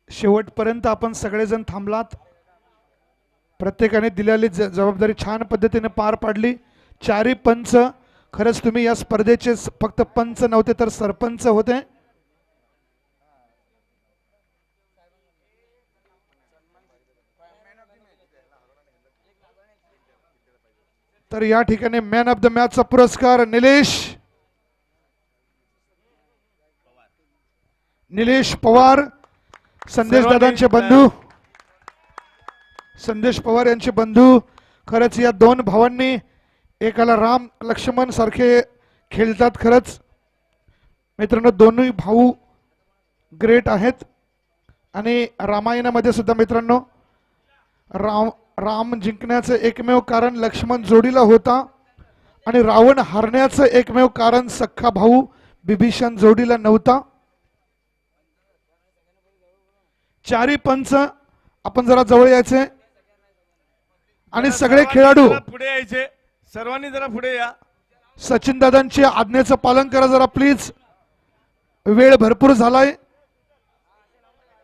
शेवटपर्यंत आपण सगळेजण थांबलात. प्रत्येकाने दिलेली जबाबदारी छान पद्धतीने पार पाडली. चारी पंच, खरंच तुम्ही या स्पर्धेचे फक्त पंच नव्हते तर सरपंच होते. तर या ठिकाणी मॅन ऑफ द मॅचचा पुरस्कार निलेश पवार, संदेश दादांचे बंधू, संदेश पवार यांचे बंधू. खरंच या दोन भावांनी, एकाला राम लक्ष्मण सारखे खेळतात. खरंच मित्रांनो दोन्ही भाऊ ग्रेट आहेत. आणि रामायणामध्ये सुद्धा मित्रांनो राम जिंकण्याचं एकमेव कारण लक्ष्मण जोडीला होता आणि रावण हरण्याचं एकमेव कारण सख्खा भाऊ बिभीषण जोडीला नव्हता. चारी पंच आपण जरा जवळ यायचे आणि सगळे खेळाडू पुढे यायचे. सर्वांनी जरा पुढे या. सचिन दादांच्या आज्ञेचं पालन करा जरा प्लीज. वेळ भरपूर झालाय.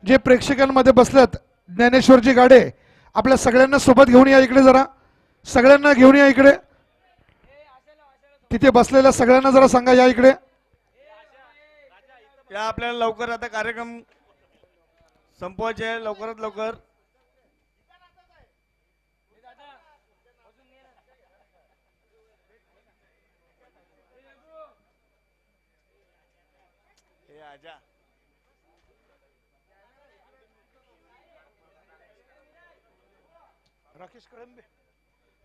जे प्रेक्षकांमध्ये बसल्यात, ज्ञानेश्वरजी गाडे, आपल्या सगळ्यांना सोबत घेऊन या इकडे जरा. सगळ्यांना घेऊन या इकडे. तिथे बसलेल्या सगळ्यांना जरा सांगा या इकडे या. आपल्याला लवकर आता कार्यक्रम संपवायचे आहे, लवकरात लवकर. हे आजा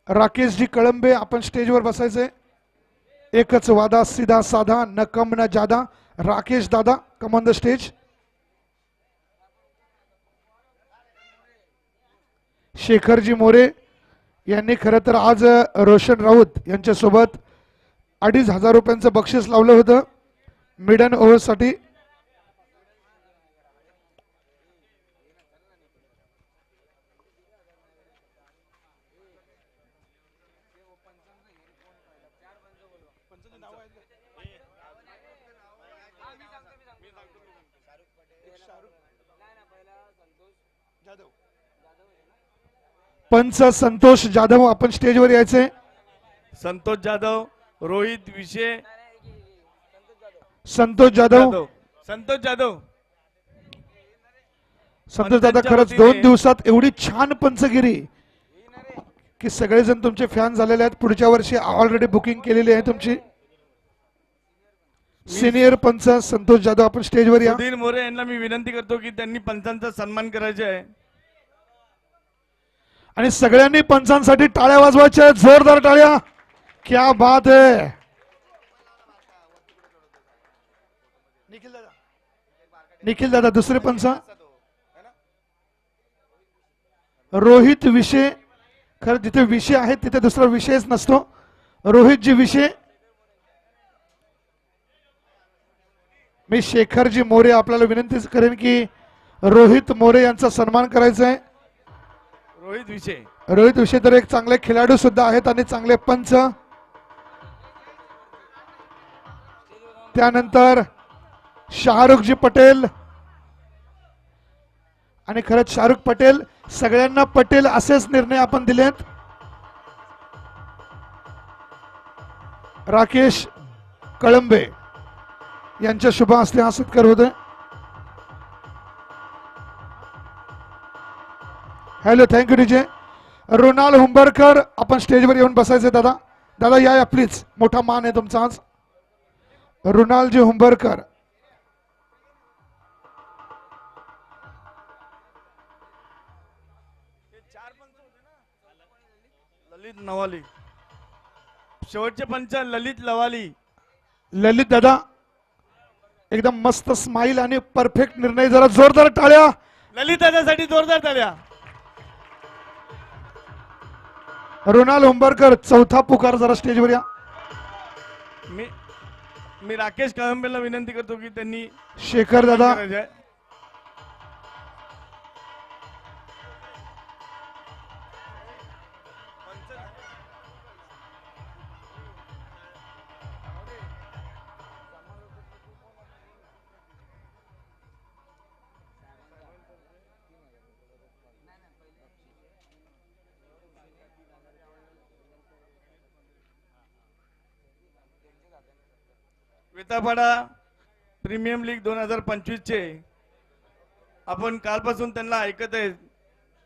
राकेशजी कळंबे आपण स्टेजवर बसायचे. एकच वादा सीधा साधा, न कम न जादा. राकेश दादा come on the stage. Shekharji More यांनी खरं तर आज रोशन राऊत यांच्यासोबत 2,500 रुपयांचं बक्षीस लावलं होतं मिडन ओव्हरसाठी. पंच संतोष जाधव आपण स्टेजवर यायचे. संतोष जाधव, रोहित विषे, संतोष जाधव, संतोष जाधव. संतोष दादा खरंच 2 दिवसात एवढी छान पंचगिरी की सगळेजण तुमचे फॅन झालेले आहेत. पुढच्या वर्षी ऑलरेडी बुकिंग केलेली आहे तुमची. सिनियर पंच संतोष जाधव आपण स्टेजवर या. सुधीर मोरे यांना मी विनंती करतो की त्यांनी पंचांचा सन्मान करायचा आहे आणि सगळ्यांनी पंचांसाठी टाळ्या वाजवायच्या. जोरदार टाळ्या. क्या बात है. निखिल दादा दुसरे पंच रोहित विषय. खरं जिथे विषय आहे तिथे दुसरा विषयच नसतो. रोहितजी विषय. मी शेखरजी मोरे आपल्याला विनंती करेन की रोहित मोरे यांचा सन्मान करायचा आहे. रोहित विषय तर एक चांगले खेळाडू सुद्धा आहेत आणि चांगले पंच. त्यानंतर शाहरुखजी पटेल. आणि खरंच शाहरुख पटेल, सगळ्यांना पटेल असेच निर्णय आपण दिलेत. राकेश कळंबे यांच्या शुभ हस्ते हा सत्कार होतोय. Hello, thank you DJ. Ronal Humbarkar आपण स्टेजवर येऊन बसायचे. दादा दादा या प्लीज. मोठा मान आहे तुमचा आज. रुणालजी हुंबरकर. ललित नवाली. शेवटचे पंच ललित लवाली. ललित दादा एकदम मस्त स्माइल आणि परफेक्ट निर्णय. जरा जोरदार टाळ्या ललित दादासाठी. जोरदार टाळ्या. रोनाल हुंबरकर चौथा पुकार. जरा स्टेजवर या. मी राकेश कळंबेला विनंती करतो की त्यांनी शेखर दादा. वेतापाडा प्रीमियम लीग 2025चे आपण कालपासून त्यांना ऐकत आहेत,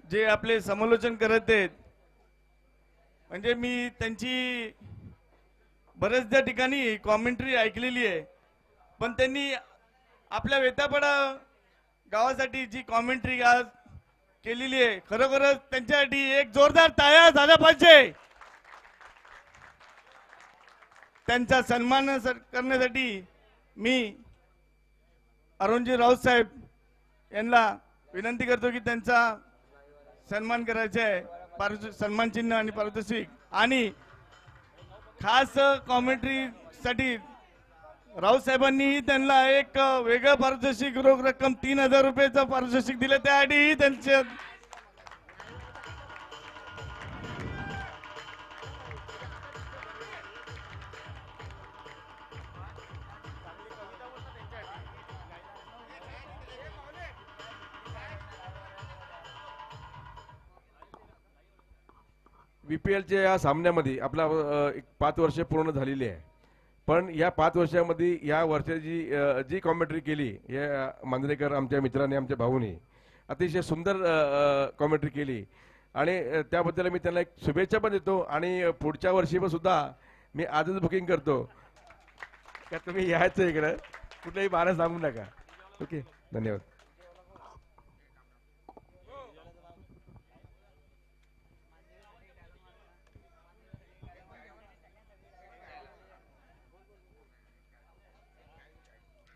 जे आपले समालोचन करत आहेत. म्हणजे मी त्यांची बऱ्याचदा ठिकाणी कॉमेंट्री ऐकलेली आहे, पण त्यांनी आपल्या वेतापाडा गावासाठी जी कॉमेंट्री आज केलेली आहे, खरोखरच त्यांच्यासाठी एक जोरदार टाळ्या झाल्या पाहिजे. त्यांचा सन्मान करण्यासाठी मी अरुणजी राऊत साहेब यांना विनंती करतो की त्यांचा सन्मान करायचा आहे, सन्मान चिन्ह आणि पारितोषिक. आणि खास कॉमेंट्रीसाठी राऊत साहेबांनीही त्यांना एक वेगळं पारितोषिक रोख रक्कम 3000 रुपयाचं पारितोषिक दिलं, त्यासाठीही त्यांचे VPLच्या या सामन्यामध्ये आपला एक 5 वर्ष पूर्ण झालेली आहे. पण या 5 वर्षामध्ये या वर्षाची जी कॉमेंट्री केली या मांजरेकर आमच्या मित्रांनी, आमच्या भाऊनी अतिशय सुंदर कॉमेंट्री केली आणि त्याबद्दल मी त्यांना एक शुभेच्छा पण देतो. आणि पुढच्या वर्षी पण सुद्धा मी आजच बुकिंग करतो का तुम्ही यायचं इकडं, कुठल्याही बहाणा सांगू नका. ओके, धन्यवाद.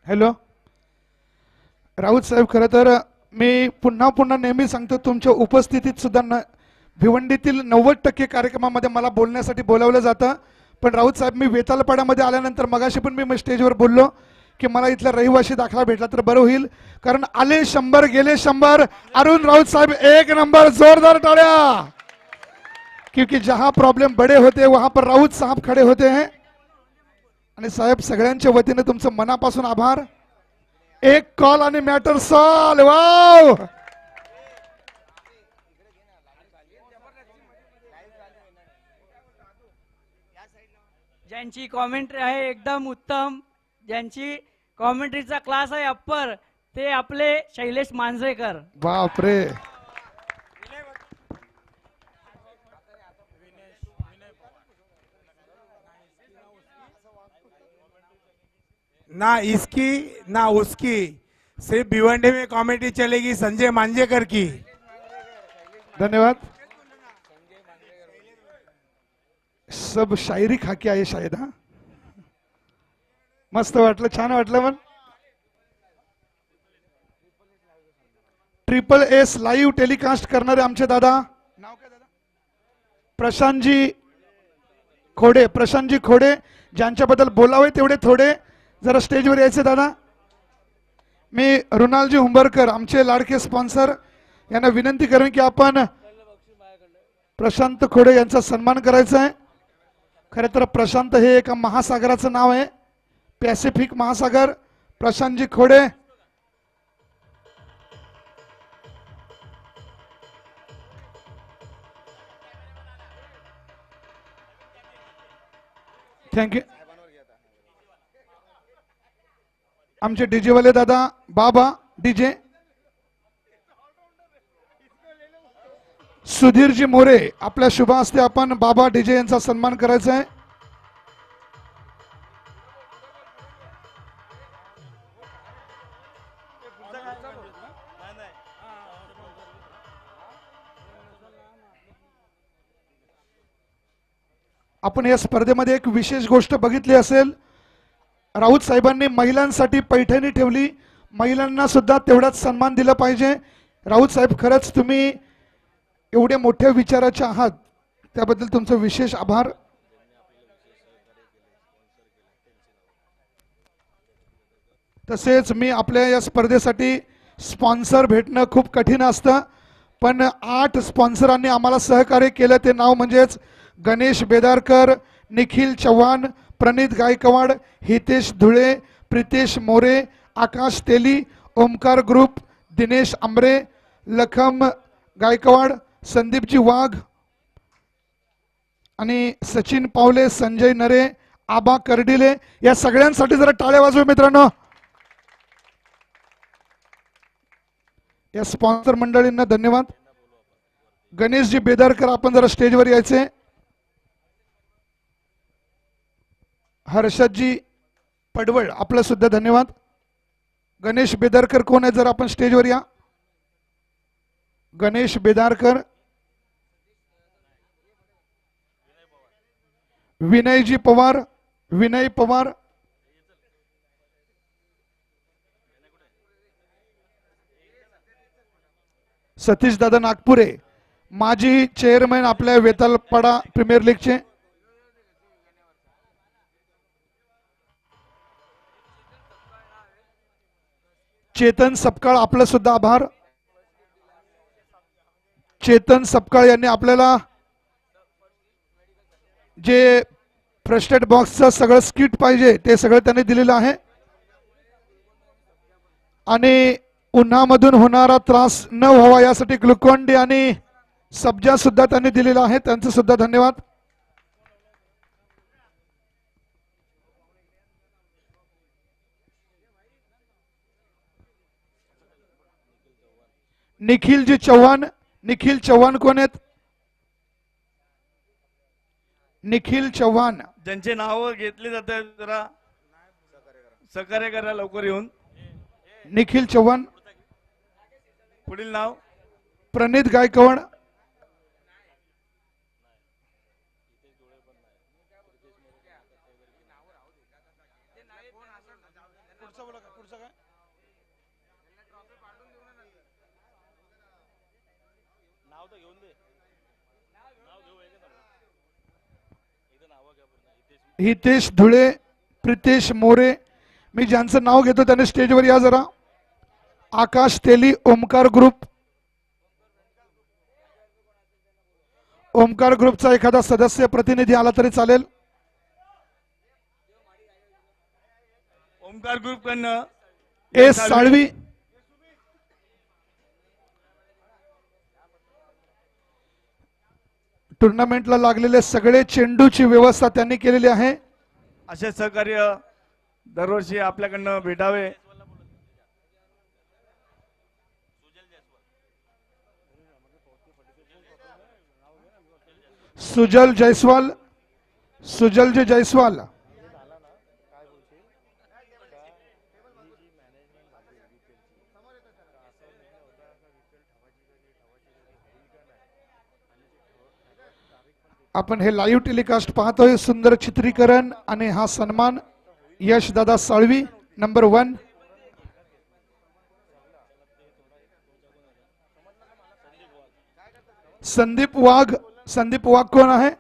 हॅलो राऊत साहेब, खरं तर मी पुन्हा नेहमी सांगतो, तुमच्या उपस्थितीत सुद्धा भिवंडीतील 90% कार्यक्रमामध्ये मला बोलण्यासाठी बोलावलं जातं. पण राऊत साहेब, मी वेतालपाड्यामध्ये आल्यानंतर मगाशी पण मी स्टेजवर बोललो की मला इथला रहिवासी दाखला भेटला तर बरं होईल, कारण आले 100 गेले 100. अरुण राऊत साहेब 1 नंबर, जोरदार तालियां. क्योंकि जहां प्रॉब्लेम बड़े होते वहां पर राऊत साहब खड़े होते हैं. आणि साहेब, सगळ्यांच्या वतीने तुमचं मनापासून आभार. एक कॉल आणि मॅटर सॉल्व. वाव, ज्यांची कॉमेंट्री आहे एकदम उत्तम, ज्यांची कॉमेंट्रीचा क्लास आहे अप्पर, ते आपले शैलेश मांजरेकर. बापरे. ना इसकी ना उसकी, सिर्फ भिवंडी में कॉमेडी चलेगी संजय मांजेकर की. धन्यवाद. सब शायरी खा के आए शायद. हा, मस्त वाटलं, छान वाटलं. पण SSS लाईव्ह टेलिकास्ट करणारे आमचे दादा, नाव काय दादा? प्रशांतजी खोडे. प्रशांतजी खोडे, ज्यांच्याबद्दल बोलावे तेवढे थोडे, जरा स्टेजवर यायचे दादा. मी रुणालजी हुंबरकर, आमचे लाडके स्पॉन्सर, यांना विनंती करेन की आपण प्रशांत खोडे यांचा सन्मान करायचा आहे. खरं तर प्रशांत हे एका महासागराचं नाव आहे, पॅसिफिक महासागर. प्रशांतजी खोडे. थँक्यू. आमचे डीजे वाले दादा बाबा डीजे. सुधीरजी मोरे, आपल्या शुभ हस्ते आपण बाबा डीजे यांचा सन्मान करायचा आहे. आपण या स्पर्धेमध्ये एक विशेष गोष्ट बघितली असेल, राऊत साहेबांनी महिलांसाठी पैठणी ठेवली. महिलांना सुद्धा तेवढाच सन्मान दिला पाहिजे. राऊत साहेब, खरंच तुम्ही एवढे मोठ्या विचाराचे आहात, त्याबद्दल तुमचं विशेष आभार. तसेच मी आपल्या या स्पर्धेसाठी स्पॉन्सर भेटणं खूप कठीण असतं, पण 8 स्पॉन्सरांनी आम्हाला सहकार्य केलं. ते नाव म्हणजेच गणेश बेदारकर, निखिल चव्हाण, प्रणित गायकवाड, हितेश धुळे, प्रितेश मोरे, आकाश तेली, ओमकार ग्रुप, दिनेश आंबरे, लखम गायकवाड, संदीपजी वाघ आणि सचिन पावले, संजय नरे, आबा कर्डिले या सगळ्यांसाठी जरा टाळ्या वाजवा मित्रांनो. या स्पॉन्सर मंडळींना धन्यवाद. गणेशजी बेदारकर आपण जरा स्टेजवर यायचे. हर्षदजी पडवळ आपलं सुद्धा धन्यवाद. गणेश बेदारकर कोण आहे जर आपण स्टेजवर या. गणेश बेदारकर. विनयजी पवार. विनय पवार. सतीश दादा नागपुरे माजी चेअरमॅन आपल्या वेतालपाडा प्रीमियर लीगचे. चेतन सपकाळ आपलं सुद्धा आभार. चेतन सपकाळ यांनी आपल्याला जे फर्स्ट एड बॉक्सचं सगळं स्किट पाहिजे ते सगळं त्यांनी दिलेलं आहे. आणि उन्हामधून होणारा त्रास न व्हावा यासाठी ग्लुकॉन डी आणि सब्जा सुद्धा त्यांनी दिलेला आहे. त्यांचं सुद्धा धन्यवाद. निखिलजी चव्हाण. निखिल चव्हाण कोण आहेत. निखिल चव्हाण ज्यांचे नाव घेतले जाते जरा सहकार्य करा लवकर येऊन. निखिल चव्हाण. पुढील नाव प्रणित गायकवाड. हितेश धुळे. प्रितेश मोरे. मी ज्यांचं नाव घेतो त्याने स्टेजवर या जरा. आकाश तेली ओमकार ग्रुप. ओमकार ग्रुपचा एखादा सदस्य प्रतिनिधी आला तरी चालेल. ओमकार ग्रुप कडनं एस साळवी. टुर्नामेंटला लागलेले सगळे चेंडूची व्यवस्था त्यांनी केलेली आहे. असे सहकार्य दरवर्षी आपल्याकडनं भेटावे. सुजल जयस्वाल. सुजलजी जयस्वाल. आपण हे लाईव्ह टेलिकास्ट पाहतोय. सुंदर चित्रीकरण आणि हा सन्मान यश दादा साळवी नंबर 1. संदीप वाघ. संदीप वाघ कोण आहे.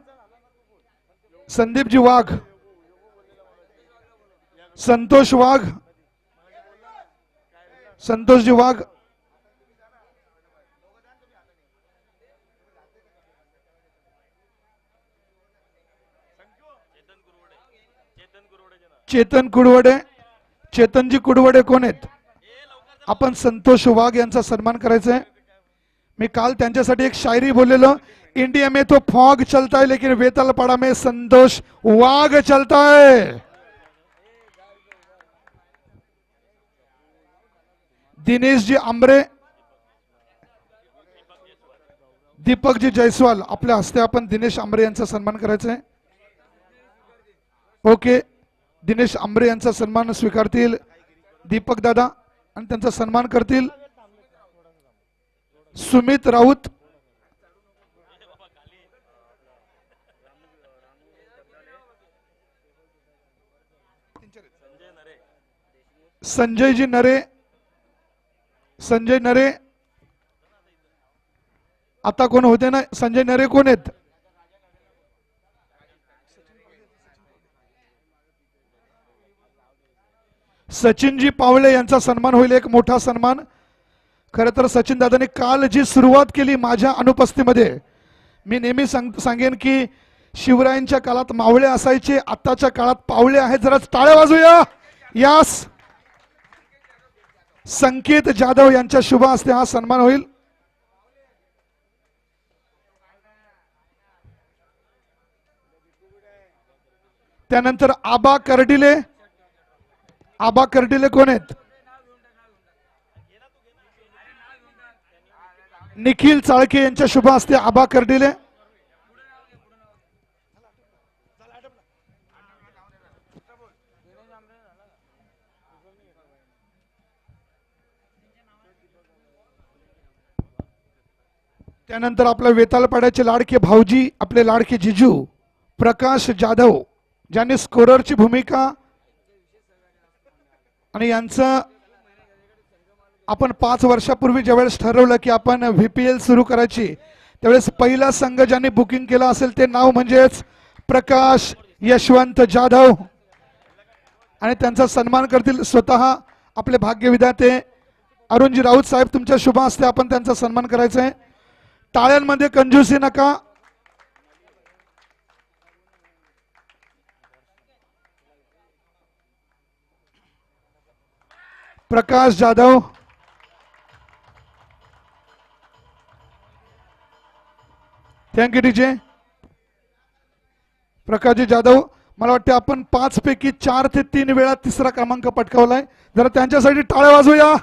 संदीपजी वाघ. संतोष वाघ. संतोषजी वाघ. चेतन कुडवडे. चेतनजी कुडवडे कोण आहेत. आपण संतोष वाघ यांचा सन्मान करायचा आहे. मी काल त्यांच्यासाठी एक शायरी बोललेलो. इंडिया में तो फॉग चलता है लेकिन वेतालपाड़ा में संतोष वाघ चलता है. दिनेश जी आंबरे. दीपकजी जयस्वाल. आपल्या हस्ते आपण दिनेश आंबरे यांचा सन्मान करायचा आहे. ओके. दिनेश आंबरे यांचा सन्मान स्वीकारतील दीपक दादा आणि त्यांचा सन्मान करतील सुमित राऊत. संजयजी नरे. संजय नरे आता कोण होते ना. संजय नरे कोण आहेत. सचिनजी पावळे यांचा सन्मान होईल. एक मोठा सन्मान. खरं तर सचिन दादाने काल जी सुरुवात केली माझ्या अनुपस्थितीमध्ये. मी नेहमी सांगेन की शिवरायांच्या काळात मावळे असायचे. आताच्या काळात पावळे आहेत. जरा टाळ्या वाजूया. यास संकेत जाधव यांच्या शुभ हस्ते हा सन्मान होईल. त्यानंतर आबा कर्डिले. आबा कर्डिले कोण आहेत? निखिल चाळके यांच्या शुभ हस्ते आबा कर्डिले. त्यानंतर आपल्या वेताळपाड्याचे लाडके भाऊजी, आपले लाडके जिजू प्रकाश जाधव, ज्यांनी स्कोररची भूमिका आणि यांचं आपण 5 वर्षापूर्वी ज्यावेळेस ठरवलं की आपण VPL सुरू करायची, त्यावेळेस पहिला संघ ज्यांनी बुकिंग केला असेल ते नाव म्हणजेच प्रकाश यशवंत जाधव, आणि त्यांचा सन्मान करतील स्वतः आपले भाग्यविधाते अरुणजी राऊत साहेब. तुमच्या शुभ हस्ते आपण त्यांचा सन्मान करायचा आहे. टाळ्यांमध्ये कंजूसी नका. Prakash Jadhav, thank you DJ. प्रकाशजी जाधव, मला वाटतं आपण 5 पैकी 4 ते 3 वेळा 3रा क्रमांक पटकावलाय. जरा त्यांच्यासाठी टाळ्या वाजवूया.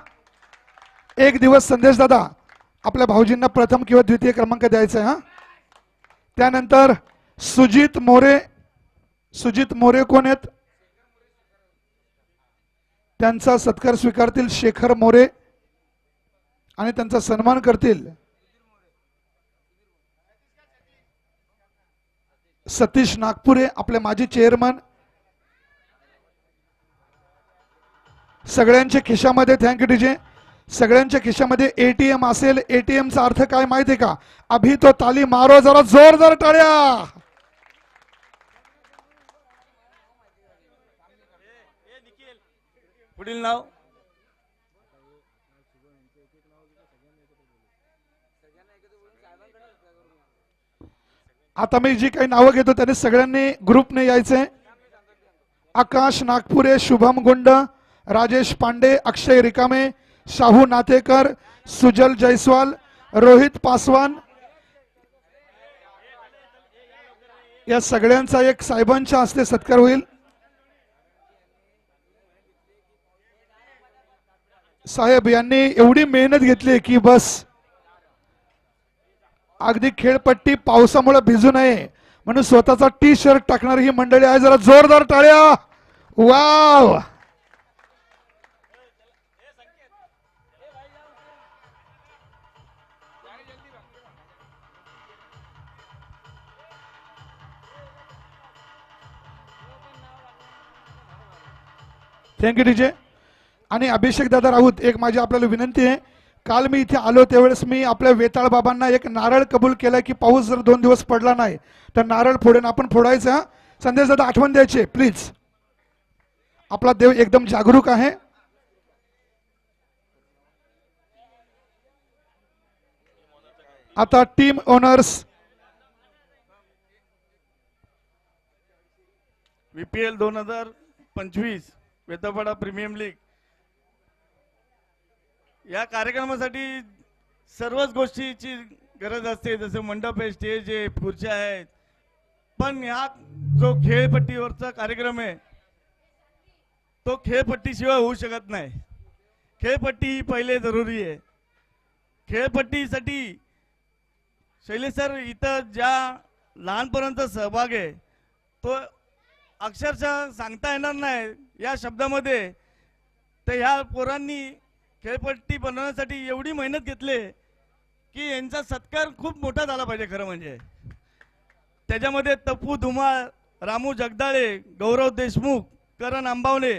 एक दिवस संदेश दादा आपल्या भाऊजींना प्रथम किंवा द्वितीय क्रमांक द्यायचा आहे. हा, त्यानंतर सुजित मोरे. सुजित मोरे कोण आहेत? त्यांचा सत्कार स्वीकारतील शेखर मोरे आणि त्यांचा सन्मान करतील सतीश नागपुरे, आपले माजी चेअरमन. सगळ्यांच्या खिशामध्ये, थँक्यू डीजे, सगळ्यांच्या खिशामध्ये ATM असेल. ATM चा अर्थ काय माहितीये का? अभि तो ताली मारो, जरा जोरदार टाळ्या. पुढील नाव आता मी जी काही नावं घेतो त्याने सगळ्यांनी ग्रुपने यायचंय. आकाश नागपुरे, शुभम गुंड, राजेश पांडे, अक्षय रिकामे, शाहू नातेकर, सुजल जयस्वाल, रोहित पासवान, या सगळ्यांचा एक साहेबांच्या हस्ते सत्कार होईल. साहेब यांनी एवढी मेहनत घेतली की बस अगदी खेळपट्टी पावसामुळे भिजू नये म्हणून स्वतःचा T-शर्ट टाकणारी ही मंडळी आहे. जरा जोरदार टाळ्या. वाव. Thank you DJ. आणि अभिषेक दादा राऊत, एक माझी आपल्याला विनंती आहे. काल मी इथे आलो त्यावेळेस मी आपल्या वेताळ बाबांना एक नारळ कबूल केला की पाऊस जर 2 दिवस पडला नाही तर नारळ फोडेन. आपण फोडायचा. संदेश दादा आठवण द्यायचे प्लीज. आपला देव एकदम जागरूक आहे. आता team owners VPL 2025 Vetalpada premium league या कार्यक्रमासाठी सर्वच गोष्टीची गरज असते, जसे मंडप आहे, स्टेज आहे, खुर्च्या आहेत. पण हा जो खेळपट्टीवरचा कार्यक्रम आहे तो खेळपट्टीशिवाय होऊ शकत नाही. खेळपट्टी ही पहिले जरुरी आहे. खेळपट्टीसाठी शैलेश सर इथं ज्या लहानपर्यंत सहभाग आहे तो अक्षरशः सांगता येणार नाही या शब्दामध्ये. तर ह्या पोरांनी खेळपट्टी बनवण्यासाठी एवढी मेहनत घेतली की यांचा सत्कार खूप मोठा झाला पाहिजे. खरं म्हणजे त्याच्यामध्ये तपू धुमाळ, रामू जगदाळे, गौरव देशमुख, करण आंबावणे,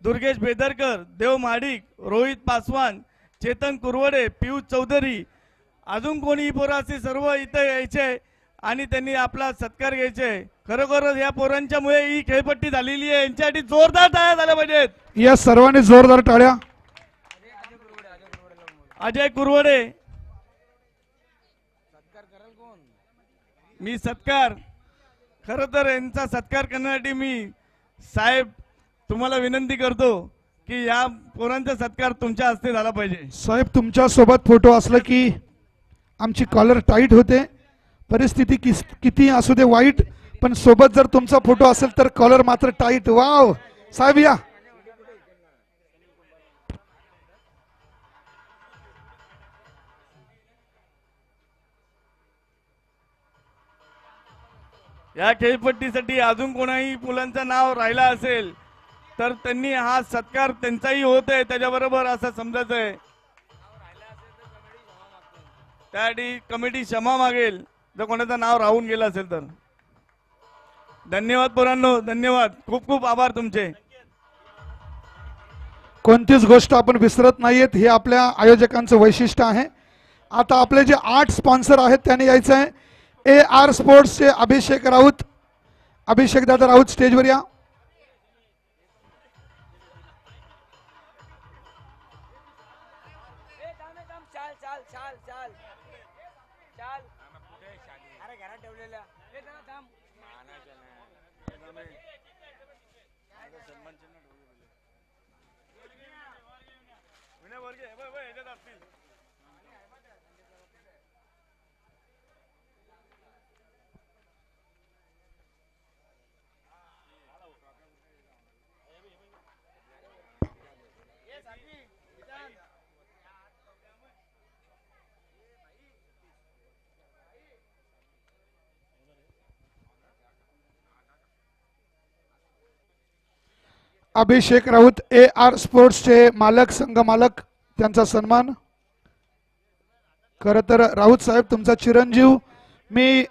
दुर्गेश बेदरकर, देव महाडिक, रोहित पासवान, चेतन कुरवडे, पियुष चौधरी, अजून कोणी पोरं असे सर्व इथं यायचे आणि त्यांनी आपला सत्कार घ्यायचे. खरोखरच या पोरांच्यामुळे ही खेळपट्टी झालेली आहे. यांच्यासाठी जोरदार टाळ्या झाल्या पाहिजेत. या सर्वांनी जोरदार टाळ्या. अजय कुरवडे, मी सत्कार खरं तर यांचा सत्कार करण्यासाठी मी साहेब तुम्हाला विनंती करतो की या पोरांचा सत्कार तुमच्या हस्ते झाला पाहिजे. साहेब तुमच्या सोबत फोटो असलं की आमची कॉलर टाईट होते. परिस्थिती किती असू दे वाईट, पण सोबत जर तुमचा फोटो असेल तर कॉलर मात्र टाईट. वाव साहेब या. या खेळपट्टीसाठी अजून कोणाही मुलांचं नाव राहिला असेल तर त्यांनी हा सत्कार त्यांचाही होत आहे त्याच्याबरोबर असं समजायचं आहे. त्यासाठी कमिटी क्षमा मागेल जर कोणाचं नाव राहून गेलं असेल तर. धन्यवाद पोरांनो, धन्यवाद, खूप खूप आभार तुमचे. कोणतीच गोष्ट आपण विसरत नाहीयेत, हे आपल्या आयोजकांचं वैशिष्ट्य आहे. आता आपले जे 8 स्पॉन्सर आहेत त्यांनी यायचं आहे. AR स्पोर्ट्सचे अभिषेक राऊत, अभिषेक दादा राऊत स्टेजवर या. अभिषेक राऊत AR स्पोर्ट्सचे मालक, संघ मालक, त्यांचा सन्मान. खर तर राऊत साहेब तुमचा चिरंजीव मी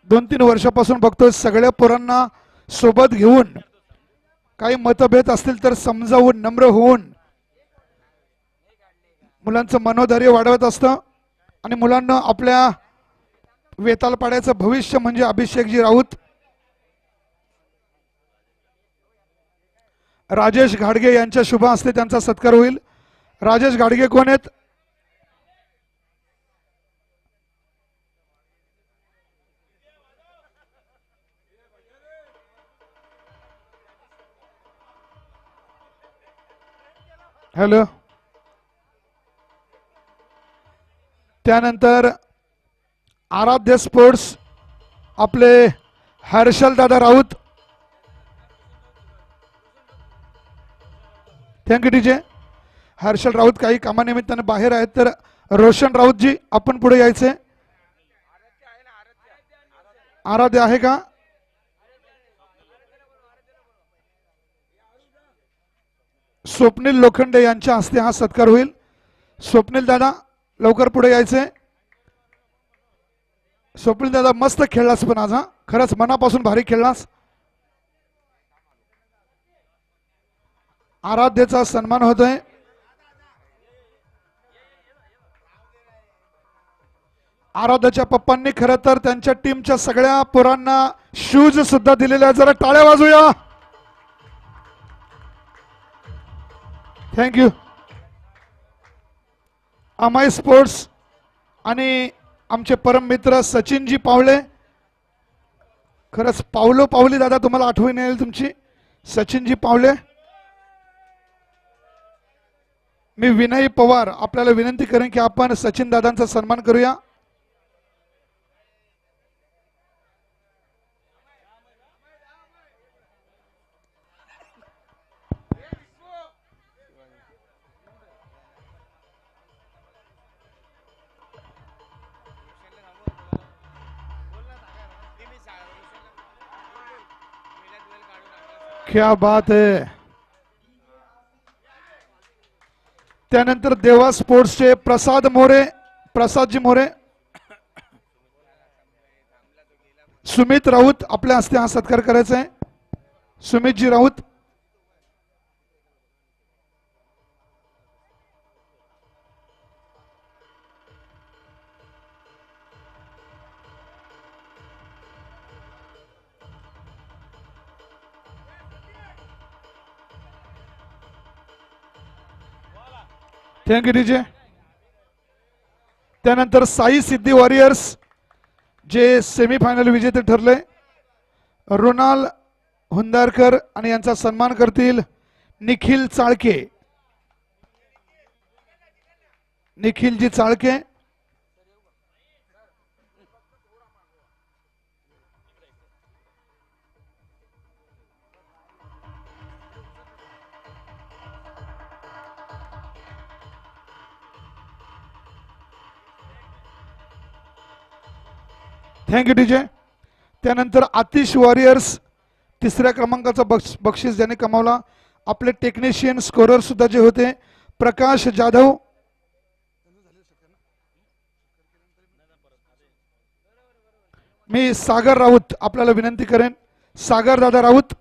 2-3 वर्षापासून बघतोय. सगळ्या पोरांना सोबत घेऊन काही मतभेद असतील तर समजावून नम्र होऊन मुलांचं मनोधैर्य वाढवत असतं आणि मुलांना आपल्या वेताल पाड्याचं भविष्य म्हणजे अभिषेकजी राऊत. राजेश घाडगे यांच्या शुभ हस्ते त्यांचा सत्कार होईल. राजेश घाडगे कोण आहेत? हॅलो. त्यानंतर आराध्य स्पोर्ट्स आपले हर्षल दादा राऊत. Thank you DJ. हर्षल राऊत काही कामानिमित्ताने बाहेर आहेत तर रोशन राऊत जी आपण पुढे यायचे. आराध्य आहे का? स्वप्नील लोखंडे यांच्या हस्ते हा सत्कार होईल. स्वप्नील दादा लवकर पुढे यायचे. स्वप्नील दादा मस्त खेळलास पण आज, हा खरंच मनापासून भारी खेळलास. आराध्यचा सन्मान होतोय. आराध्याच्या पप्पांनी खरं तर त्यांच्या टीमच्या सगळ्या पोरांना शूज सुद्धा दिलेले आहेत. जरा टाळ्या वाजूया. थँक्यू. अमाय स्पोर्ट्स आणि आमचे परम मित्र सचिनजी पावले. खरंच पावलो पावली दादा तुम्हाला आठवण येईल तुमची. सचिनजी पावले. मी विनय पवार आपल्याला विनंती करेन की आपण सचिन दादांचा सन्मान करूया. क्या बात है. त्यानंतर देवा स्पोर्ट्सचे प्रसाद मोरे, प्रसादजी मोरे. सुमित राऊत आपल्या हस्ते हा सत्कार करायचा आहे. सुमितजी राऊत. Thank you DJ. त्यानंतर साई सिद्धी वॉरियर्स जे सेमीफायनल विजेते ठरले, रोनाल हुंदारकर आणि यांचा सन्मान करतील निखिल चाळके. निखिलजी चाळके. Thank you DJ. त्यानंतर आतिश वॉरियर्स तिसऱ्या क्रमांकाचा बक्षीस ज्याने कमावला. आपले टेक्निशियन स्कोरर सुद्धा जे होते प्रकाश जाधव. मी सागर राऊत आपल्याला विनंती करेन, सागर दादा राऊत,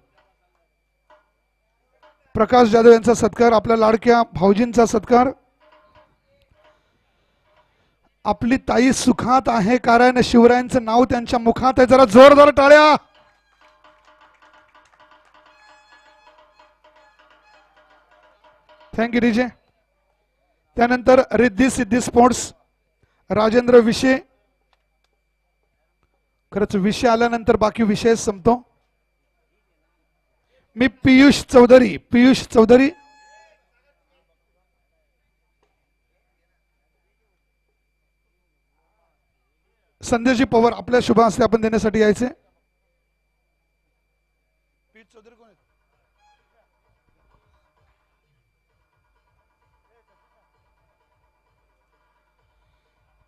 प्रकाश जाधव यांचा सत्कार, आपल्या लाडक्या भाऊजींचा सत्कार. आपली ताई सुखात आहे कारण शिवरायांचं नाव त्यांच्या मुखात आहे. जरा जोरदार टाळ्या. Thank you DJ. त्यानंतर रिद्धी सिद्धी स्पोर्ट्स राजेंद्र विषय. खरंच विषय आल्यानंतर बाकी विषय संपतो. मी पियुष चौधरी संदेशजी पवार आपल्या शुभ हस्ते आपण देण्यासाठी यायचे.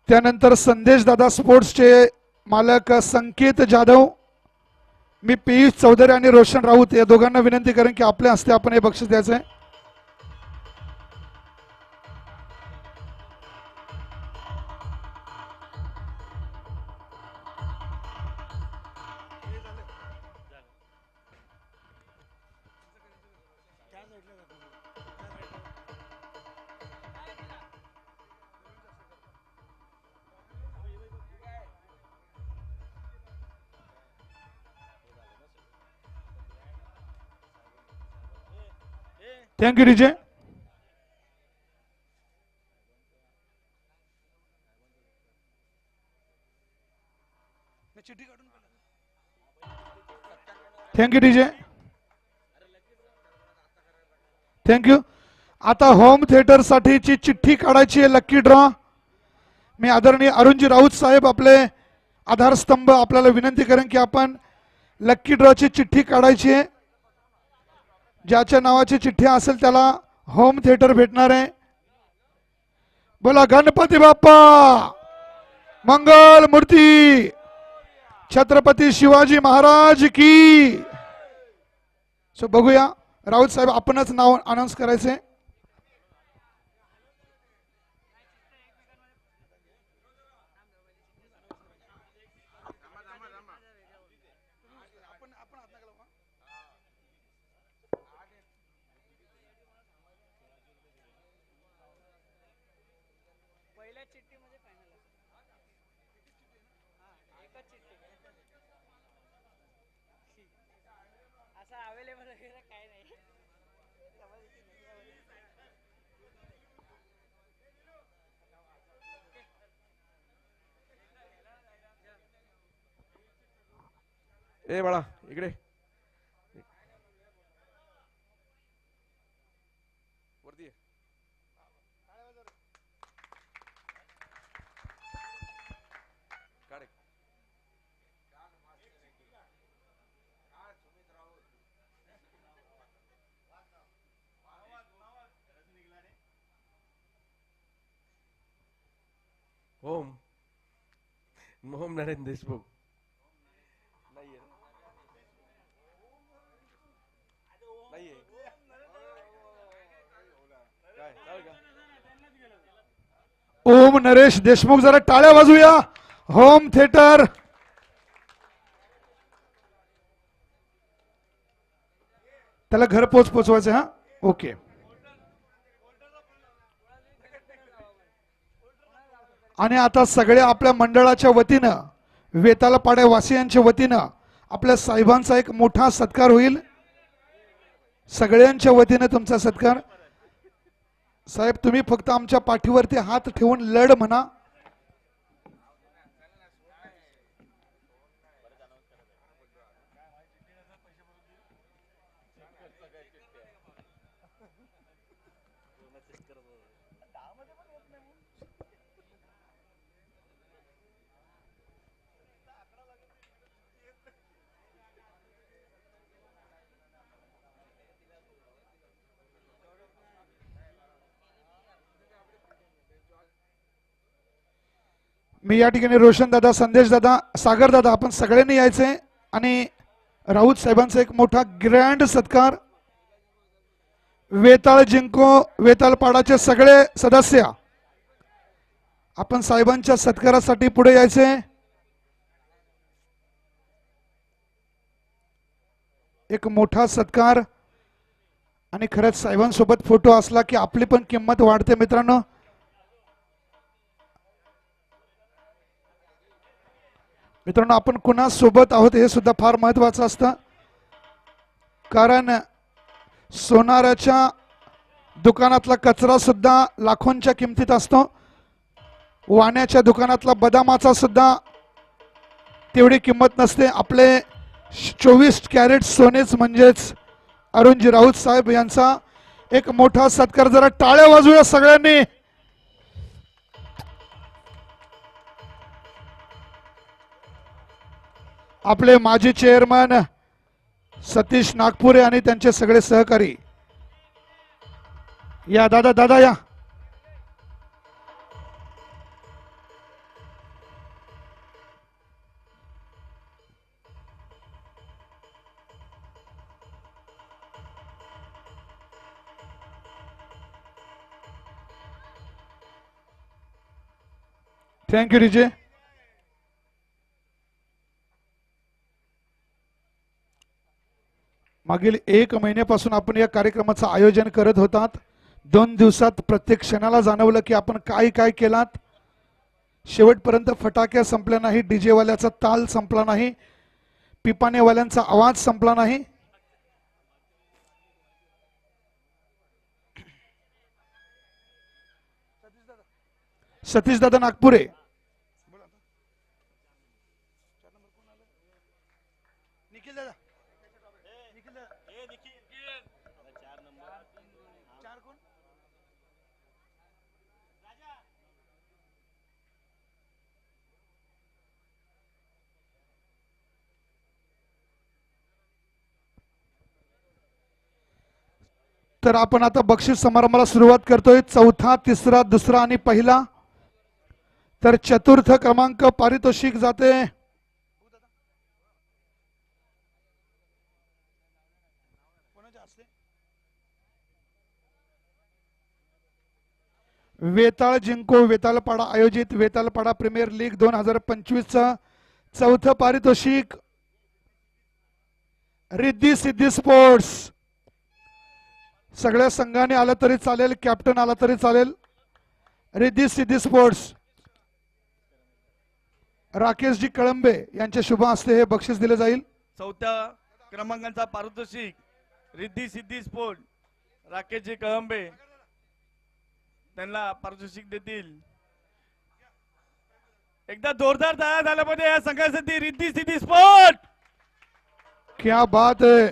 त्यानंतर संदेश दादा स्पोर्ट्सचे मालक संकेत जाधव. मी पियुष चौधरी आणि रोशन राऊत या दोघांना विनंती करेन की आपल्या हस्ते आपण हे बक्षीस द्यायचं आहे. Thank you DJ. Thank you DJ. Thank you. आता होम थिएटर साठीची चिठ्ठी काढायची आहे, लक्की ड्रॉ. मी आदरणीय अरुणजी राऊत साहेब आपले आधारस्तंभ आपल्याला विनंती करेन की आपण लक्की ड्रॉची चिठ्ठी काढायची आहे. ज्याच्या नावाची चिठ्ठी असेल त्याला होम थिएटर भेटणार आहे. बोला गणपती बाप्पा मंगल मूर्ती छत्रपती शिवाजी महाराज की. सो बघूया राऊत साहेब आपणच नाव अनाउन्स करायचे. ए बाळा इकडे वरती ये. काढ एक. होम होम नरेंद्र देशमुख ओम नरेश देशमुख. जरा टाळ्या वाजूया. होम थिएटर त्याला घरपोच पोचवायचं. हा ओके. आणि आता सगळ्या आपल्या मंडळाच्या वतीनं वेतालपाड्या वासियांच्या वतीनं आपल्या साहेबांचा एक मोठा सत्कार होईल. सगळ्यांच्या वतीनं तुमचा सत्कार. साहेब तुम्ही फक्त आमच्या पाठीवरती हात ठेवून लढ म्हणा. मी या ठिकाणी रोशन दादा, संदेश दादा, सागर दादा आपण सगळ्यांनी यायचे आणि राऊत साहेबांचा एक मोठा ग्रँड सत्कार. वेताळ जिंको वेताळपाडाचे सगळे सदस्य आपण साहेबांच्या सत्कारासाठी पुढे यायचे. एक मोठा सत्कार आणि खरंच साहेबांसोबत फोटो असला की आपली पण किंमत वाढते मित्रांनो. मित्रांनो आपण कुणा सोबत आहोत हे सुद्धा फार महत्वाचं असतं, कारण सोनाराच्या दुकानातला कचरा सुद्धा लाखोंच्या किमतीत असतो. वाण्याच्या दुकानातला बदामाचा सुद्धा तेवढी किंमत नसते. आपले 24 कॅरेट सोनेच म्हणजेच अरुणजी राऊत साहेब यांचा एक मोठा सत्कार. जरा टाळ्या वाजवूया सगळ्यांनी. आपले माजी चेअरमन सतीश नागपुरे आणि त्यांचे सगळे सहकारी. या दादा दादा या. Thank you DJ. मागील 1 महिन्यापासून आपण या कार्यक्रमाचं आयोजन करत होतात. 2 दिवसात प्रत्येक क्षणाला जाणवलं की आपण काय काय केलात. शेवटपर्यंत फटाक्या संपल्या नाही, डीजे वाल्याचा ताल संपला नाही, पिपानेवाल्यांचा आवाज संपला नाही. सतीश दादा नागपुरे. निखिल दादा. तर आपण आता बक्षीस समारंभाला सुरुवात करतोय. चौथा, तिसरा, दुसरा आणि पहिला. तर चतुर्थ क्रमांक पारितोषिक जाते वेताळ जिंको वेताळपाडा आयोजित वेताळपाडा प्रीमियर लीग 2025 चा चौथं पारितोषिक रिद्धी सिद्धी स्पोर्ट्स. सगळ्या संघाने आलं तरी चालेल, कॅप्टन आला तरी चालेल. रिद्धी सिद्धी स्पोर्ट्स राकेशजी कळंबे यांच्या शुभ हस्ते हे बक्षीस दिले जाईल. चौथ्या क्रमांकाचा पारितोषिक रिद्धी सिद्धी स्पोर्ट राकेशजी कळंबे त्यांना पारितोषिक देतील. एकदा जोरदार टाळ्या झाल्या पाहिजे या संघासाठी. रिद्धी सिद्धी स्पोर्ट. क्या बात है.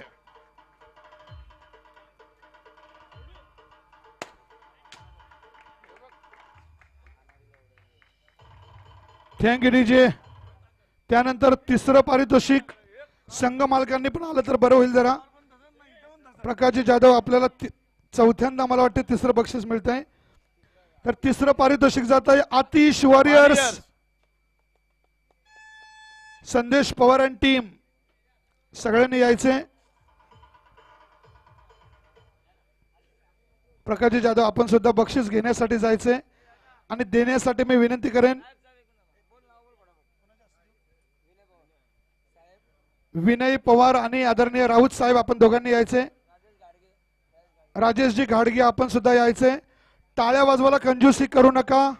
Thank you DJ. त्यानंतर तिसरं पारितोषिक संघ मालकांनी पण आलं तर बरं होईल जरा. प्रकाशजी जाधव आपल्याला चौथ्यांदा मला वाटते तिसरं बक्षीस मिळत आहे. तर तिसरं पारितोषिक जात आहे आतिश वॉरियर्स, संदेश पवार आणि टीम. सगळ्यांनी यायचे. प्रकाशजी जाधव आपण सुद्धा बक्षीस घेण्यासाठी जायचे आणि देण्यासाठी मी विनंती करेन विनय पवार आणि आदरणीय राऊत साहेब आपण दोघांनी यायचे. राजेशजी घाडगे आपण सुद्धा यायचे. टाळ्या वाजवायला कंजूसी करू नका.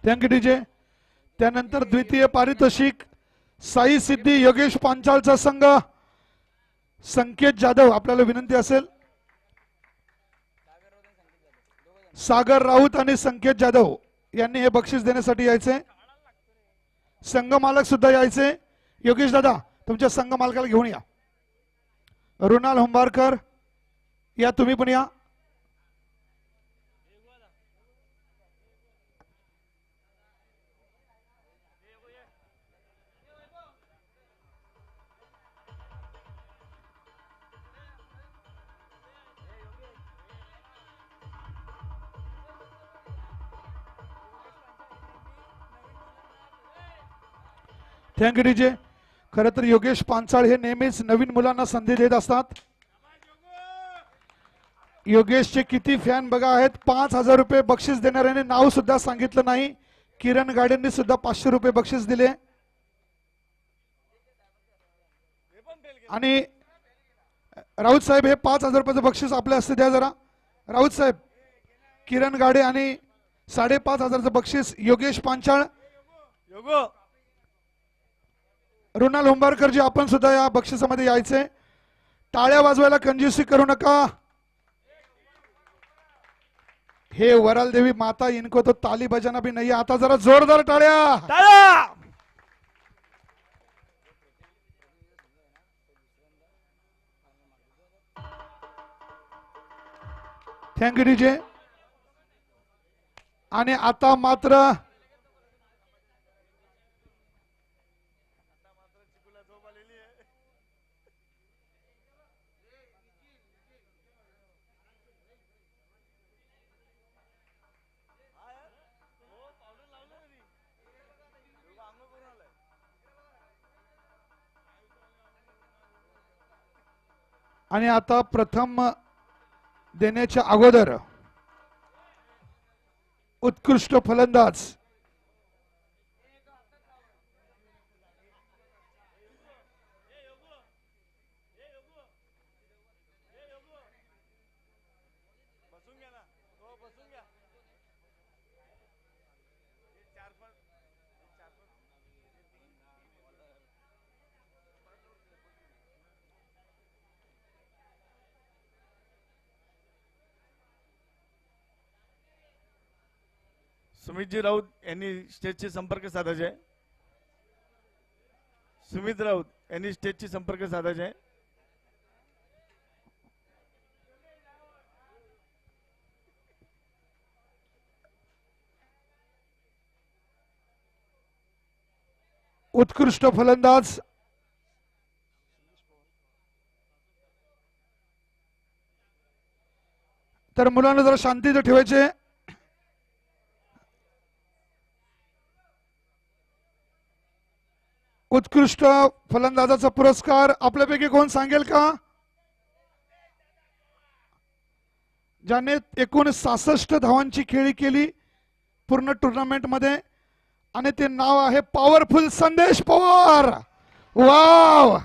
Thank you DJ. त्यानंतर द्वितीय पारितोषिक साई सिद्धी योगेश पांचालचा संघ संकेत जाधव. आपल्याला विनंती असेल सागर राऊत आणि संकेत जाधव यांनी हे बक्षीस देण्यासाठी यायचे. संघ मालक सुद्धा यायचे. योगेश दादा तुमच्या संघ मालकाला घेऊन या. रुणाल होंबारकर या, तुम्ही पण या. Thank you DJ. खरं तर योगेश पांचाळ हे नेहमीच नवीन मुलांना संधी देत असतात. योगेशचे किती फॅन बघा आहेत. 5,000 रुपये बक्षीस देणाऱ्याने नाव सुद्धा सांगितलं नाही. किरण गाडेंनी सुद्धा 500 रुपये बक्षीस दिले. आणि राऊत साहेब हे 5,000 रुपयाचं बक्षीस आपल्या हस्ते द्या जरा. राऊत साहेब, किरण गाडे आणि 5,500चं बक्षीस योगेश पांचाळ. योगो रुणाल होंबारकरजी, आपण सुद्धा या बक्षिसामध्ये यायचे. टाळ्या वाजवायला कंजूसी करू नका. हे वराल देवी माता इनको तो ताली बजाना भी नहीं. आता जरा जोरदार टाळ्या. टाळ्या. Thank you DJ. आणि आता मात्र आणि आता प्रथम देण्याच्या अगोदर उत्कृष्ट फलंदाज सुमितजी राऊत यांनी स्टेजशी संपर्क साधायचे आहे. सुमित राऊत यांनी स्टेजशी संपर्क साधायचे आहे. उत्कृष्ट फलंदाज तर मुलांना जरा शांतीत ठेवायचे. उत्कृष्ट फलंदाजाचा पुरस्कार आपल्यापैकी कोण सांगेल का, ज्याने एकूण 66 धावांची खेळी केली पूर्ण टुर्नामेंट मध्ये, आणि ते नाव आहे पॉवरफुल संदेश पवार. वाव.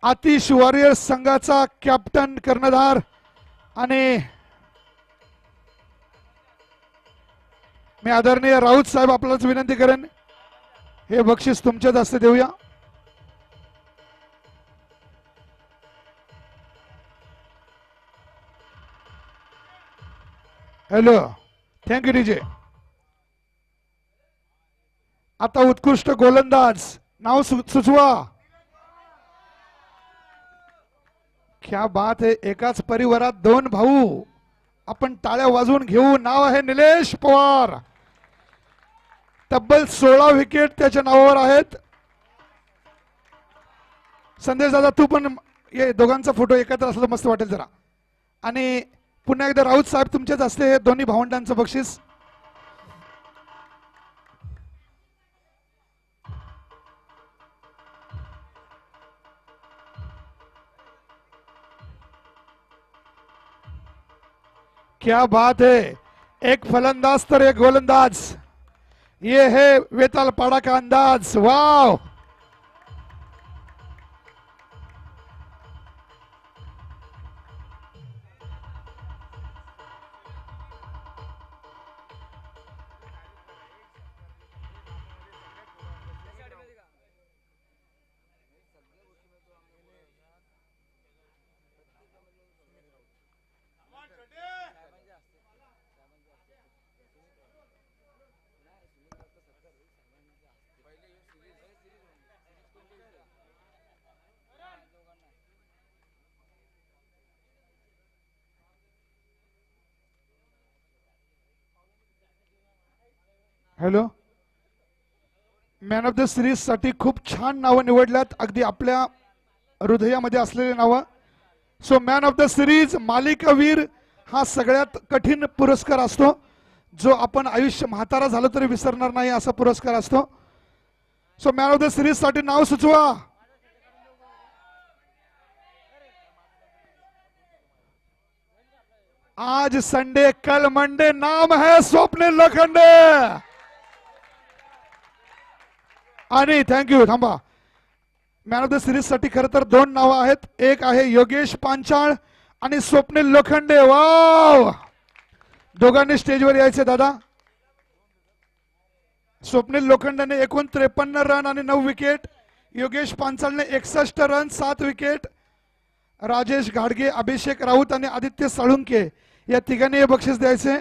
आतिश वॉरियर्स संघाचा कॅप्टन कर्णधार. आणि मी आदरणीय राऊत साहेब आपल्यालाच विनंती करेन, हे बक्षीस तुमच्याच हस्ते देऊया. Hello, thank you DJ. आता उत्कृष्ट गोलंदाज नाव सुचवा. क्या बात है. एकाच परिवारात 2 भाऊ. आपण टाळ्या वाजवून घेऊ. नाव आहे निलेश पवार. तब्बल 16 विकेट त्याच्या नावावर आहेत. संदेश दादा, तू पण ये. दोघांचा फोटो एकत्र असला मस्त वाटेल जरा. आणि पुन्हा एकदा राऊत साहेब तुमच्याच हस्ते दोन्ही भावंडांचं बक्षीस. क्या बात है. एक फलंदाज तर एक गोलंदाज. ये है वेतालपाड़ा का अंदाज. Wow. Hello, man of the series साठी खूप छान नावं निवडल्यात, अगदी आपल्या हृदयामध्ये असलेली नावं. So man of the series मालिकावीर हा सगळ्यात कठीण पुरस्कार असतो, जो आपण आयुष्य म्हातारा झालं तरी विसरणार नाही असा पुरस्कार असतो. So man of the series साठी नाव सुचवा. आज संडे कल मंडे, नाम है स्वप्निल लोखंडे. आणि थँक्यू. थांबा, मॅन ऑफ द सिरीज साठी खरं तर दोन नावं आहेत. एक आहे योगेश पांचाळ आणि स्वप्निल लोखंडे. वाव, दोघांनी स्टेजवर यायचे दादा. स्वप्निल लोखंडेने एकूण 53 रन आणि 9 विकेट, योगेश पांचाळने 61 रन 7 विकेट, राजेश घाडगे, अभिषेक राऊत आणि आदित्य साळुंके या तिघांनी हे बक्षीस द्यायचे.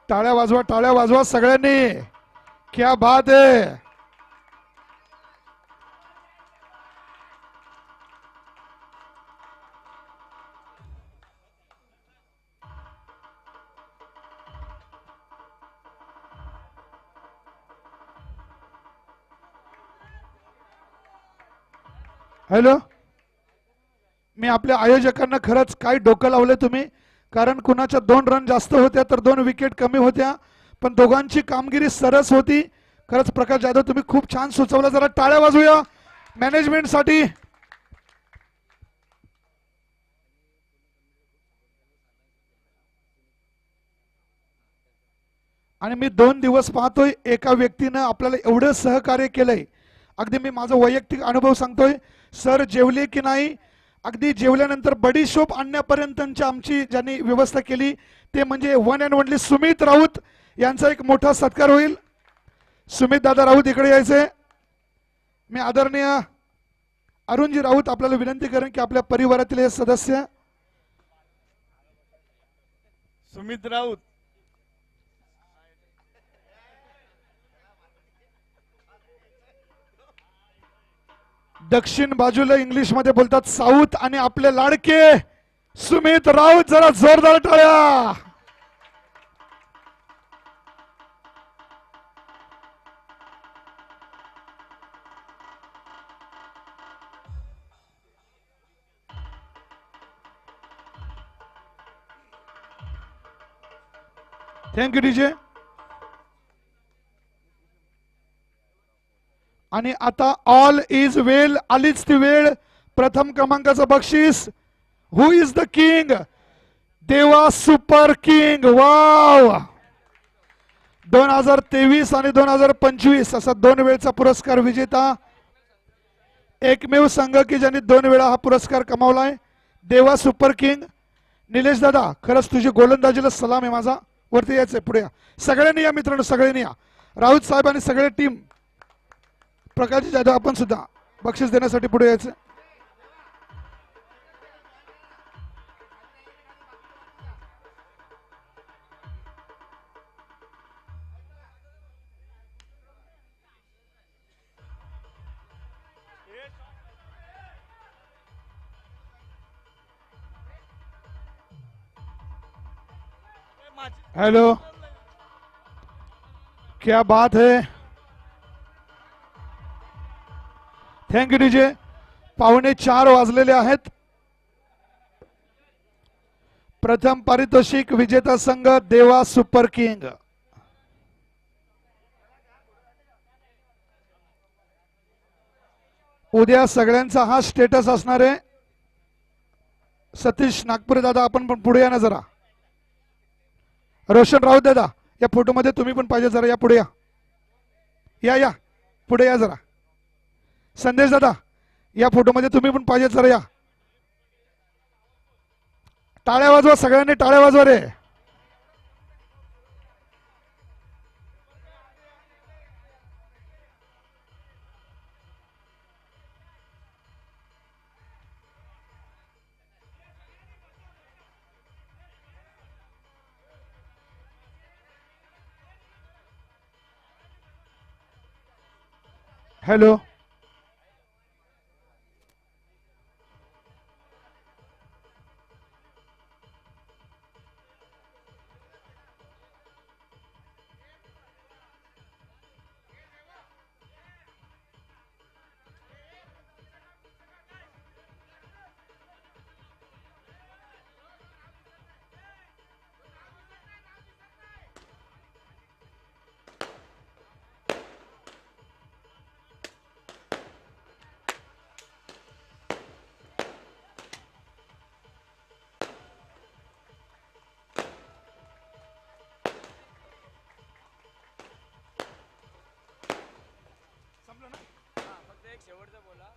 टाळ्या वाजवा, टाळ्या वाजवा सगळ्यांनी. क्या बात है. हॅलो, मी आपल्या आयोजकांना खरंच काय डोकं लावलं तुम्ही, कारण कुणाच्या 2 रन जास्त होत्या तर 2 विकेट कमी होत्या, पण दोघांची कामगिरी सरस होती. खरंच प्रकाश जाधव तुम्ही खूप छान सुचवलं. जरा टाळ्या वाजवूया मॅनेजमेंट साठी. आणि मी 2 दिवस पाहतोय एका व्यक्तीनं आपल्याला एवढं सहकार्य केलंय. अगदी मी माझा वैयक्तिक अनुभव सांगतोय. सर जेवले की नाही, अगदी जेवल्यानंतर बडीशोप आणण्यापर्यंत आमची ज्यांनी व्यवस्था केली ते म्हणजे one and only Sumit Raut यांचा एक मोठा सत्कार होईल. सुमित दादा राऊत इकडे यायचे. मी आदरणीय अरुणजी राऊत आपल्याला विनंती करेन की आपल्या परिवारातील हे सदस्य सुमित राऊत, दक्षिण बाजूला इंग्लिश मध्ये बोलतात साऊथ, आणि आपले लाडके सुमित राऊत. जरा जोरदार टाळ्या. Thank you DJ. आणि आता ऑल इज वेल, आलीच ती वेळ. प्रथम क्रमांकाचं बक्षीस. हु इज द किंग? देवा सुपर किंग. वाव, 2023 आणि 2025 असा 2 वेळचा पुरस्कार विजेता, एकमेव संघ की ज्यांनी 2 वेळा हा पुरस्कार कमावलाय. देवा सुपर किंग. निलेश दादा खरंच तुझी गोलंदाजीला सलाम आहे माझा. वरती यायचंय, पुढे या सगळ्यांनी, या मित्रांनो सगळ्यांनी या. राऊत साहेब आणि सगळे टीम, प्रकाश जाधव आपण सुद्धा बक्षीस देण्यासाठी पुढे यायचं. हेलो, क्या बात है. Thank you DJ. 3:45 वाजलेले आहेत. प्रथम पारितोषिक विजेता संघ देवा सुपर किंग. उद्या सगळ्यांचा हा स्टेटस असणार आहे. सतीश नागपुरे दादा आपण पण पुढे या ना जरा. रोशन राऊत दादा या फोटोमध्ये तुम्ही पण पाहिजे, जरा या पुढे या. या या पुढे या जरा. संदेश दादा या फोटोमध्ये तुम्ही पण पाहिजे, जरा या. टाळ्या वाजवा सगळ्यांनी, टाळ्या वाजवा रे. हॅलो, शेवटचं बोला